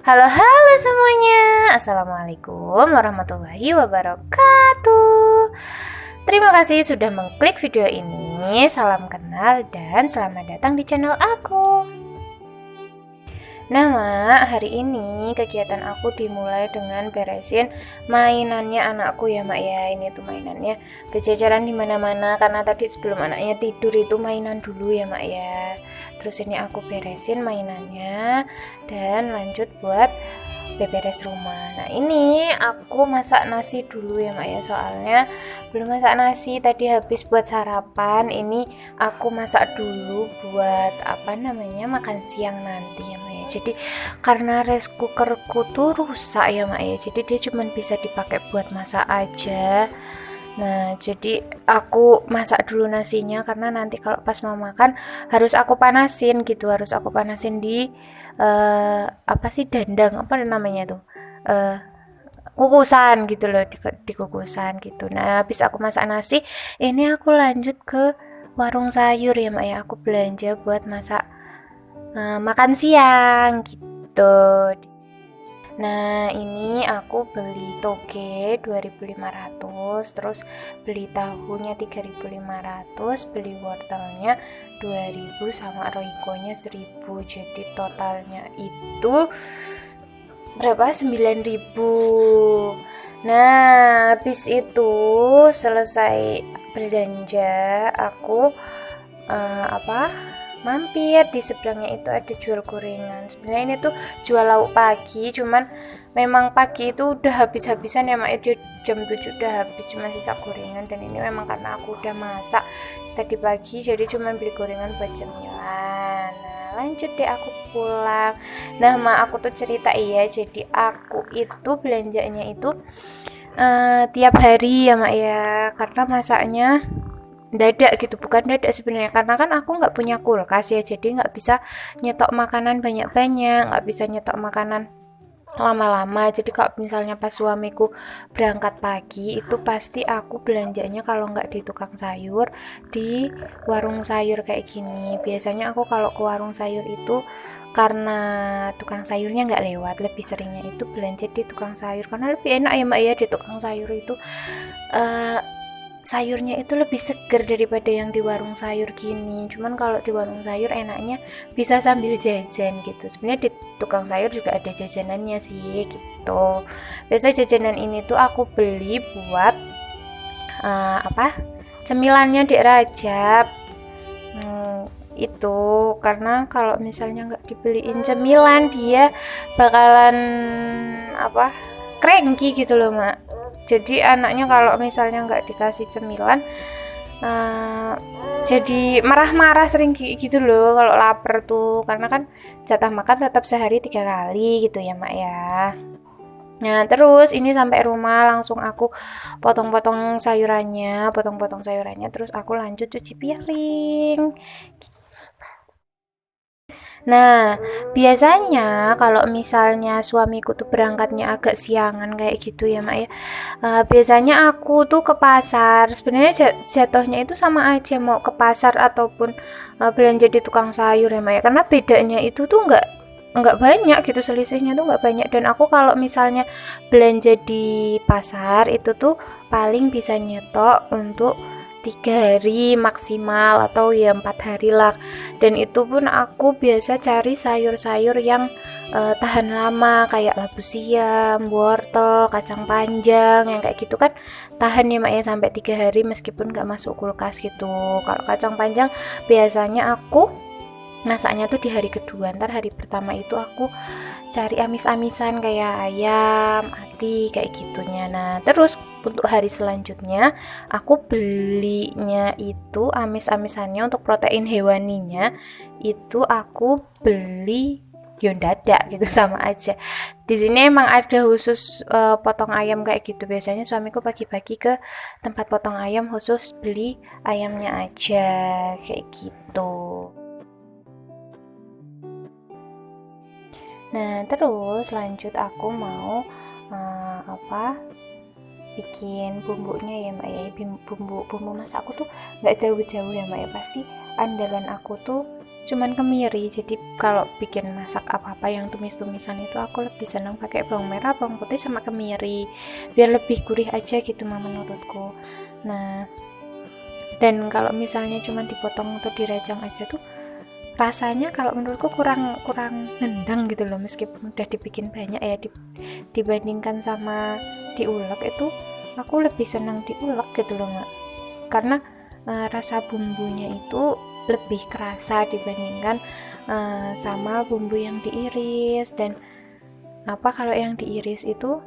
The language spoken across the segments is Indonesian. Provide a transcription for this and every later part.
Halo halo semuanya. Assalamualaikum warahmatullahi wabarakatuh. Terima kasih sudah mengklik video ini. Salam kenal dan selamat datang di channel aku. Nah mak, hari ini kegiatan aku dimulai dengan beresin mainannya anakku ya mak ya. Ini tuh mainannya berjajaran di mana-mana karena tadi sebelum anaknya tidur itu mainan dulu ya mak ya. Terus ini aku beresin mainannya dan lanjut buat beberes rumah. Nah ini aku masak nasi dulu ya mak ya, soalnya belum masak nasi, tadi habis buat sarapan. Ini aku masak dulu buat makan siang nanti ya mak ya. Jadi karena rice cookerku tuh rusak ya mak ya, jadi dia cuma bisa dipakai buat masak aja. Nah, jadi aku masak dulu nasinya karena nanti kalau pas mau makan harus aku panasin gitu, harus aku panasin di dandang apa namanya tuh, kukusan gitu loh, di kukusan gitu. Nah, habis aku masak nasi, ini aku lanjut ke warung sayur ya mak ya, aku belanja buat masak makan siang gitu. Nah ini aku beli toge 2.500, terus beli tahunya 3.500, beli wortelnya 2.000 sama roikonya 1.000. Jadi totalnya itu berapa? 9.000. Nah habis itu selesai belanja aku mampir di seberangnya itu ada jual gorengan. Sebenarnya ini tuh jual lauk pagi, cuman memang pagi itu udah habis-habisan ya mak, itu jam 7 udah habis, cuma sisa gorengan. Dan ini memang karena aku udah masak tadi pagi, jadi cuman beli gorengan buat cemilan. Nah lanjut deh aku pulang. Nah mak, aku tuh cerita iya, jadi aku itu belanjanya itu tiap hari ya mak ya, karena masaknya dadak gitu, bukan dadak sebenarnya, karena kan aku nggak punya kulkas ya, jadi nggak bisa nyetok makanan banyak-banyak, nggak bisa nyetok makanan lama-lama. Jadi kalau misalnya pas suamiku berangkat pagi itu pasti aku belanjanya kalau nggak di tukang sayur, di warung sayur kayak gini. Biasanya aku kalau ke warung sayur itu karena tukang sayurnya nggak lewat, lebih seringnya itu belanja di tukang sayur karena lebih enak ya mbak ya. Di tukang sayur itu uh, sayurnya itu lebih seger daripada yang di warung sayur gini. Cuman kalau di warung sayur enaknya bisa sambil jajan gitu. Sebenarnya di tukang sayur juga ada jajanannya sih gitu. Biasa jajanan ini tuh aku beli buat cemilannya di Rajab. Itu karena kalau misalnya nggak dibeliin cemilan dia bakalan cranky gitu loh mak. Jadi anaknya kalau misalnya nggak dikasih cemilan jadi marah-marah sering gitu loh kalau lapar tuh, karena kan jatah makan tetap sehari 3 kali gitu ya mak ya. Nah terus ini sampai rumah langsung aku potong-potong sayurannya, terus aku lanjut cuci piring. Nah, biasanya kalau misalnya suamiku tuh berangkatnya agak siangan kayak gitu ya, Mak ya. Biasanya aku tuh ke pasar. Sebenarnya jatuhnya itu sama aja mau ke pasar ataupun belanja di tukang sayur ya, Mak ya. Karena bedanya itu tuh nggak banyak gitu, selisihnya tuh nggak banyak. Dan aku kalau misalnya belanja di pasar itu tuh paling bisa nyetok untuk 3 hari maksimal atau ya 4 hari lah. Dan itu pun aku biasa cari sayur-sayur yang tahan lama, kayak labu siam, wortel, kacang panjang, yang kayak gitu kan tahan ya mak ya sampai 3 hari meskipun gak masuk kulkas gitu. Kalau kacang panjang biasanya aku masaknya tuh di hari kedua, ntar hari pertama itu aku cari amis-amisan kayak ayam, ati, kayak gitunya. Nah terus untuk hari selanjutnya aku belinya itu amis-amisannya untuk protein hewaninya itu aku beli yon dadak gitu sama aja. Di sini emang ada khusus potong ayam kayak gitu. Biasanya suamiku pagi-pagi ke tempat potong ayam khusus beli ayamnya aja kayak gitu. Nah terus lanjut aku mau bikin bumbunya ya mbak ya. Bumbu masakku tuh nggak jauh-jauh ya mbak ya, pasti andalan aku tuh cuman kemiri. Jadi kalau bikin masak apa-apa yang tumis-tumisan itu aku lebih senang pakai bawang merah, bawang putih sama kemiri, biar lebih gurih aja gitu mah menurutku. Nah, dan kalau misalnya cuman dipotong atau dirajang aja tuh rasanya kalau menurutku kurang kurang nendang gitu loh, meskipun udah dibikin banyak ya dibandingkan sama diulek. Itu aku lebih senang diulek gitu loh Mak, karena rasa bumbunya itu lebih kerasa dibandingkan sama bumbu yang diiris. Dan kalau yang diiris itu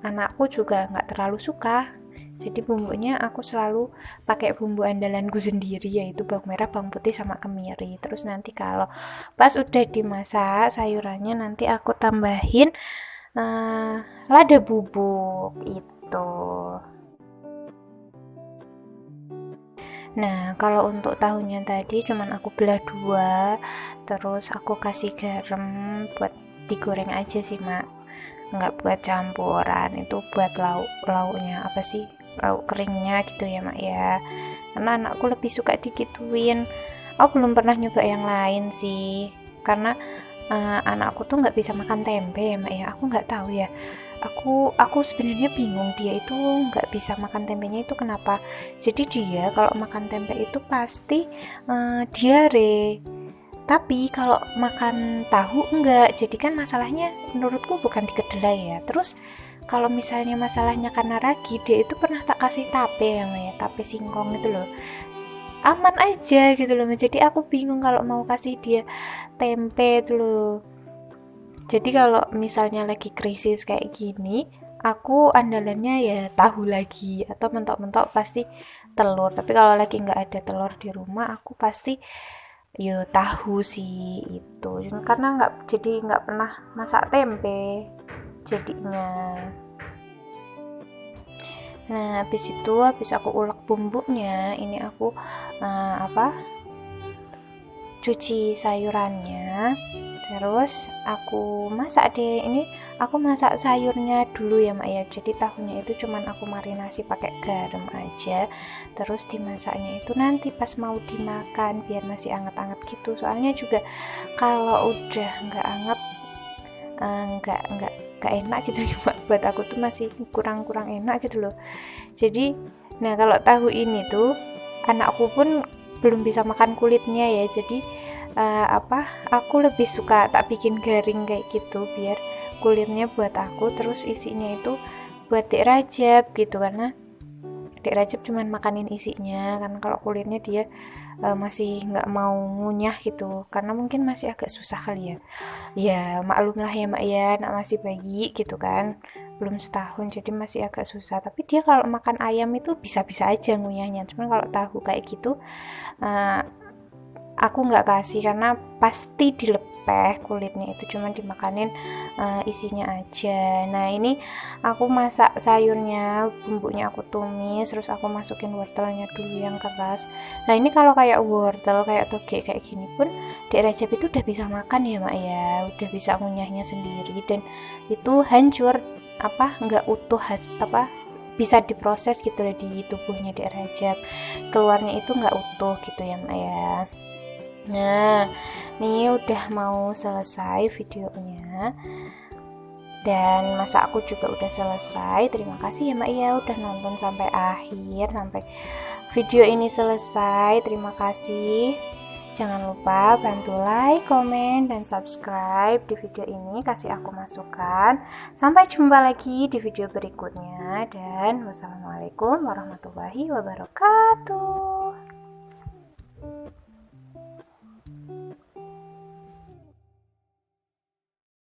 anakku juga nggak terlalu suka, jadi bumbunya aku selalu pakai bumbu andalanku sendiri, yaitu bawang merah, bawang putih sama kemiri. Terus nanti kalau pas udah dimasak sayurannya, nanti aku tambahin lada bubuk itu. Nah, kalau untuk tahunya tadi cuman aku belah dua, terus aku kasih garam buat digoreng aja sih Mak, nggak buat campuran. Itu buat lauknya apa sih, lauk keringnya gitu ya Mak ya, karena anakku lebih suka digituin. Aku belum pernah nyoba yang lain sih, karena anakku tuh nggak bisa makan tempe ya Mak ya. Aku nggak tahu ya, aku sebenarnya bingung dia itu nggak bisa makan tempenya itu kenapa. Jadi dia kalau makan tempe itu pasti diare, tapi kalau makan tahu enggak. Jadi kan masalahnya menurutku bukan di kedelai ya. Terus kalau misalnya masalahnya karena ragi, dia itu pernah tak kasih tape ya Maya, tape singkong itu loh, aman aja gitu loh. Jadi aku bingung kalau mau kasih dia tempe itu loh. Jadi kalau misalnya lagi krisis kayak gini, aku andalannya ya tahu lagi, atau mentok-mentok pasti telur. Tapi kalau lagi nggak ada telur di rumah, aku pasti yo tahu sih itu. Karena nggak pernah masak tempe jadinya. Nah, habis aku ulek bumbunya, ini aku cuci sayurannya, terus aku masak deh. Ini aku masak sayurnya dulu ya Mak ya. Jadi tahunya itu cuman aku marinasi pakai garam aja, terus dimasaknya itu nanti pas mau dimakan biar masih anget-anget gitu. Soalnya juga kalau udah nggak anget, nggak enak gitu ya Mak. Buat aku tuh masih kurang enak gitu loh. Jadi nah, kalau tahu ini tuh anakku pun belum bisa makan kulitnya ya. Jadi aku lebih suka tak bikin garing kayak gitu, biar kulitnya buat aku, terus isinya itu buat Dek Rajab gitu. Karena Dek Rajab cuman makanin isinya kan, kalau kulitnya dia masih nggak mau ngunyah gitu, karena mungkin masih agak susah kali ya. Ya maklum lah ya Mak ya, anak masih bayi gitu kan, belum setahun, jadi masih agak susah. Tapi dia kalau makan ayam itu bisa-bisa aja ngunyahnya. Cuman kalau tahu kayak gitu uh, aku nggak kasih, karena pasti dilepeh kulitnya itu, cuman dimakanin isinya aja. Nah, ini aku masak sayurnya, bumbunya aku tumis, terus aku masukin wortelnya dulu yang keras. Nah, ini kalau kayak wortel kayak toge kayak gini pun Dek Rajab itu udah bisa makan ya Mak ya, udah bisa ngunyahnya sendiri, dan itu hancur nggak utuh bisa diproses gitu loh di tubuhnya Dek Rajab, keluarnya itu nggak utuh gitu ya Mak ya. Nah, nih udah mau selesai videonya, dan masa aku juga udah selesai. Terima kasih ya Mak ya udah nonton sampai akhir, sampai video ini selesai. Terima kasih. Jangan lupa bantu like, komen, dan subscribe di video ini, kasih aku masukan. Sampai jumpa lagi di video berikutnya, dan wassalamualaikum warahmatullahi wabarakatuh.